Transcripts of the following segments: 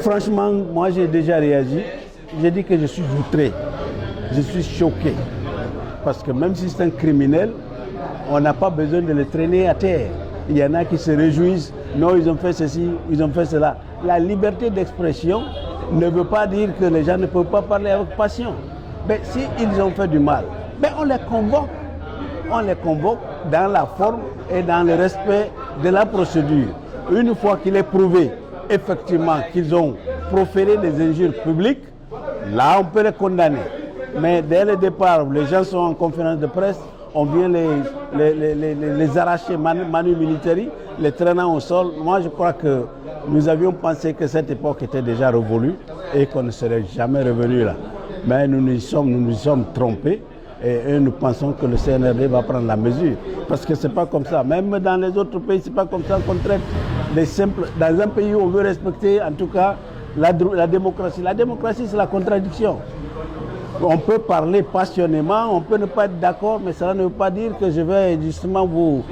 Franchement, moi j'ai déjà réagi. J'ai dit que je suis outré, je suis choqué. Parce que même si c'est un criminel, on n'a pas besoin de le traîner à terre. Il y en a qui se réjouissent, non, ils ont fait ceci, ils ont fait cela. La liberté d'expression ne veut pas dire que les gens ne peuvent pas parler avec passion. Mais s'ils ont fait du mal, on les convoque. On les convoque dans la forme et dans le respect de la procédure. Une fois qu'il est prouvé effectivement qu'ils ont proféré des injures publiques, là on peut les condamner. Mais dès le départ, les gens sont en conférence de presse, on vient les arracher manu militari, les traînant au sol. Moi je crois que nous avions pensé que cette époque était déjà révolue et qu'on ne serait jamais revenu là. Mais nous nous sommes trompés. Et nous pensons que le CNRD va prendre la mesure. Parce que ce n'est pas comme ça. Même dans les autres pays, ce n'est pas comme ça qu'on traite les simples. Dans un pays où on veut respecter, en tout cas, la démocratie. La démocratie, c'est la contradiction. On peut parler passionnément, on peut ne pas être d'accord, mais cela ne veut pas dire que je vais justement vous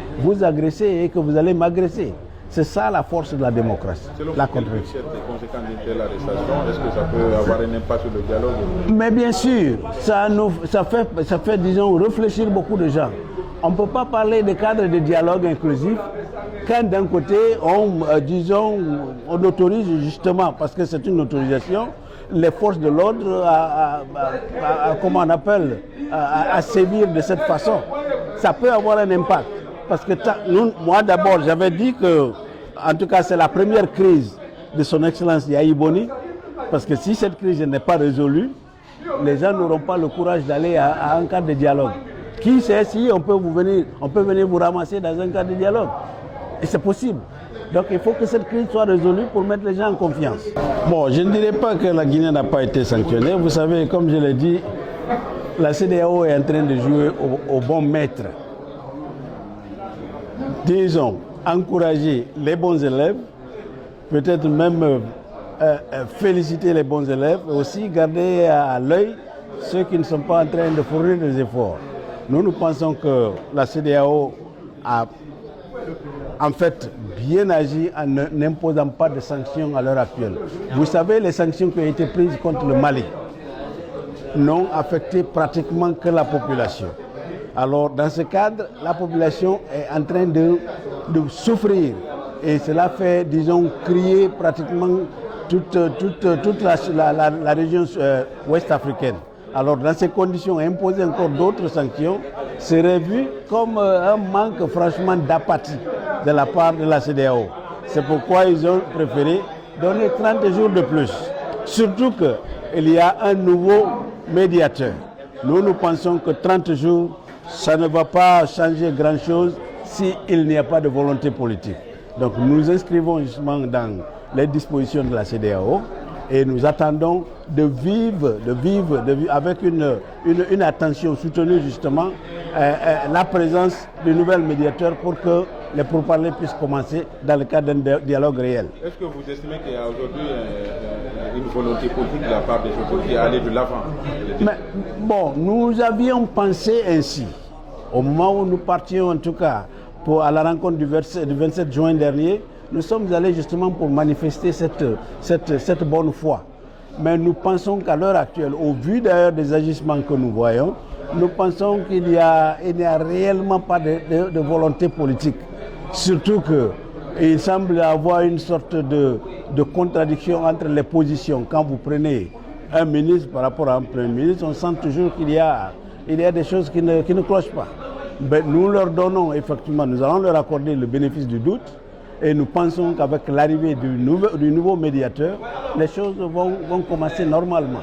agresser et que vous allez m'agresser. C'est ça la force de la démocratie, la contradiction. Est-ce que ça peut avoir un impact sur le dialogue? Mais bien sûr, ça fait, disons, réfléchir beaucoup de gens. On ne peut pas parler de cadre de dialogue inclusif quand d'un côté, on autorise justement, parce que c'est une autorisation, les forces de l'ordre comment on appelle, à sévir de cette façon. Ça peut avoir un impact. Parce que moi d'abord, j'avais dit que, en tout cas, c'est la première crise de son Excellence Yahi Boni. Parce que si cette crise n'est pas résolue, les gens n'auront pas le courage d'aller à un cadre de dialogue. Qui sait si on peut venir vous ramasser dans un cadre de dialogue. Et c'est possible. Donc il faut que cette crise soit résolue pour mettre les gens en confiance. Bon, je ne dirais pas que la Guinée n'a pas été sanctionnée. Vous savez, comme je l'ai dit, la CEDEAO est en train de jouer au bon maître. Disons, encourager les bons élèves, peut-être même féliciter les bons élèves, et aussi garder à l'œil ceux qui ne sont pas en train de fournir des efforts. Nous pensons que la CEDEAO a en fait bien agi en n'imposant pas de sanctions à l'heure actuelle. Vous savez, les sanctions qui ont été prises contre le Mali n'ont affecté pratiquement que la population. Alors, dans ce cadre, la population est en train de souffrir. Et cela fait, disons, crier pratiquement toute la région ouest africaine. Alors, dans ces conditions, imposer encore d'autres sanctions serait vu comme un manque, franchement, d'apathie de la part de la CEDEAO. C'est pourquoi ils ont préféré donner 30 jours de plus. Surtout qu'il y a un nouveau médiateur. Nous pensons que 30 jours, ça ne va pas changer grand-chose s'il n'y a pas de volonté politique. Donc nous inscrivons justement dans les dispositions de la CEDEAO et nous attendons de vivre avec une attention soutenue justement la présence du nouvel médiateur pour que les pourparlers puissent commencer dans le cadre d'un dialogue réel. Est-ce que vous estimez qu'il y a aujourd'hui une volonté politique de la part des autorités à aller de l'avant? Mais bon, nous avions pensé ainsi. Au moment où nous partions en tout cas à la rencontre du 27 juin dernier, nous sommes allés justement pour manifester cette bonne foi. Mais nous pensons qu'à l'heure actuelle, au vu d'ailleurs des agissements que nous voyons, nous pensons qu'il n'y a réellement pas de volonté politique. Surtout qu'il semble y avoir une sorte de contradiction entre les positions. Quand vous prenez un ministre par rapport à un premier ministre, on sent toujours qu'il y a des choses qui ne clochent pas. Mais nous leur donnons effectivement, nous allons leur accorder le bénéfice du doute et nous pensons qu'avec l'arrivée du nouveau médiateur, les choses vont commencer normalement.